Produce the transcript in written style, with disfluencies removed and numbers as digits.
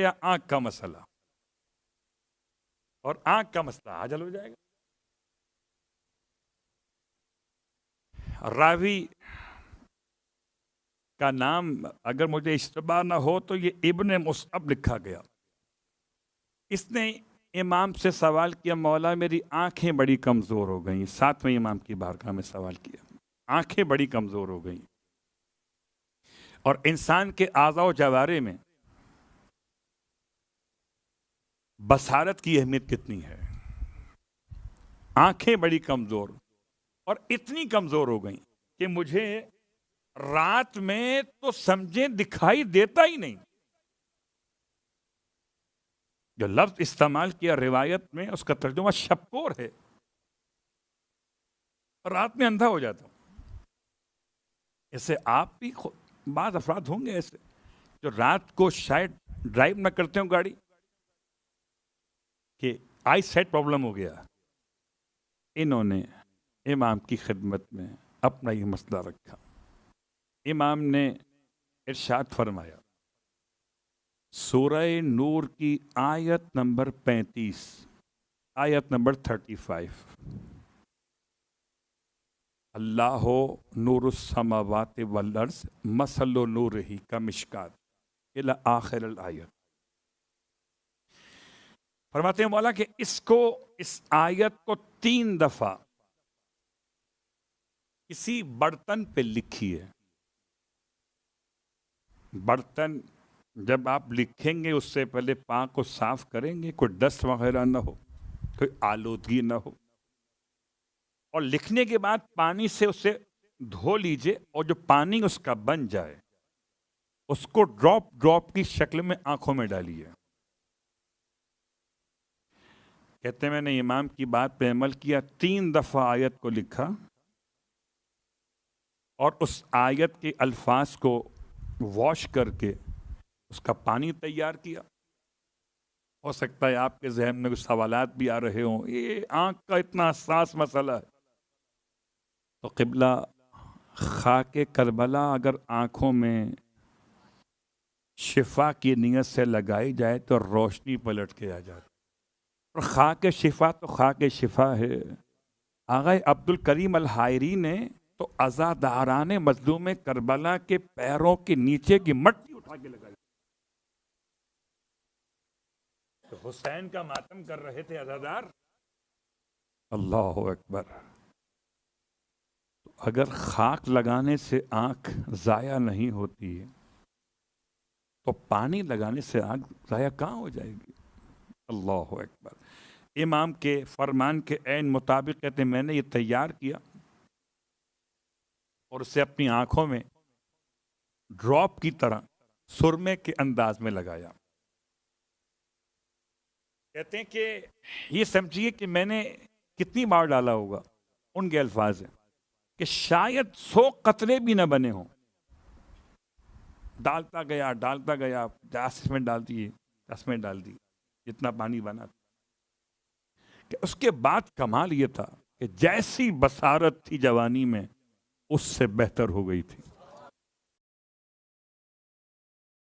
یا آنکھ کا مسئلہ، اور آنکھ کا مسئلہ حل ہو جائے گا. راوی کا نام اگر مجھے اشتباہ نہ ہو تو یہ ابن مصعب لکھا گیا. اس نے امام سے سوال کیا مولا میری آنکھیں بڑی کمزور ہو گئیں. ساتویں امام کی بارگاہ میں سوال کیا، آنکھیں بڑی کمزور ہو گئیں. اور انسان کے اعضاء و جوارے میں بصارت کی اہمیت کتنی ہے. آنکھیں بڑی کمزور، اور اتنی کمزور ہو گئیں کہ مجھے رات میں تو سمجھیں دکھائی دیتا ہی نہیں. جو لفظ استعمال کیا روایت میں اس کا ترجمہ شبکور ہے، رات میں اندھا ہو جاتا ہوں. ایسے آپ بھی بعض افراد ہوں گے ایسے جو رات کو شاید ڈرائیو نہ کرتے ہوں گاڑی کہ آئی سیٹ پرابلم ہو گیا. انہوں نے امام کی خدمت میں اپنا یہ مسئلہ رکھا. امام نے ارشاد فرمایا سورہ نور کی آیت نمبر 35، آیت نمبر 35، اللہ نور السماوات والارض مثل نورہ کمشکات الی آخر الآیت. فرماتے ہیں مولا کہ اس آیت کو 3 دفعہ کسی برتن پہ لکھیے. برتن جب آپ لکھیں گے اس سے پہلے پاک کو صاف کریں گے، کوئی ڈسٹ وغیرہ نہ ہو، کوئی آلودگی نہ ہو. اور لکھنے کے بعد پانی سے اسے دھو لیجئے، اور جو پانی اس کا بن جائے اس کو ڈراپ ڈراپ کی شکل میں آنکھوں میں ڈالیے. کہتے ہیں میں نے امام کی بات پہ عمل کیا، 3 دفعہ آیت کو لکھا اور اس آیت کے الفاظ کو واش کر کے اس کا پانی تیار کیا. ہو سکتا ہے آپ کے ذہن میں کچھ سوالات بھی آ رہے ہوں، یہ آنکھ کا اتنا حساس مسئلہ ہے. تو قبلہ خاک کربلا اگر آنکھوں میں شفا کی نیت سے لگائی جائے تو روشنی پلٹ کے آ جاتی. اور خاک شفا تو خاک شفا ہے. آغا عبد الکریم الحائری نے تو عزاداران مظلوم کربلا کے پیروں کے نیچے کی مٹی اٹھا کے لگائی. تو حسین کا ماتم کر رہے تھے عزادار. اللہ اکبر. تو اگر خاک لگانے سے آنکھ ضائع نہیں ہوتی ہے تو پانی لگانے سے آنکھ ضائع کہاں ہو جائے گی. اللہ اکبر. امام کے فرمان کے عین مطابق کہتے ہیں میں نے یہ تیار کیا اور اسے اپنی آنکھوں میں ڈراپ کی طرح سرمے کے انداز میں لگایا. کہتے ہیں کہ یہ سمجھیے کہ میں نے کتنی بار ڈالا ہوگا. ان کے الفاظ ہیں کہ شاید 100 قطرے بھی نہ بنے ہوں. ڈالتا گیا 10 میں ڈال دیے، 10 میں ڈال دی، جتنا پانی بنا تھا. کہ اس کے بعد کمال یہ تھا کہ جیسی بصارت تھی جوانی میں اس سے بہتر ہو گئی تھی.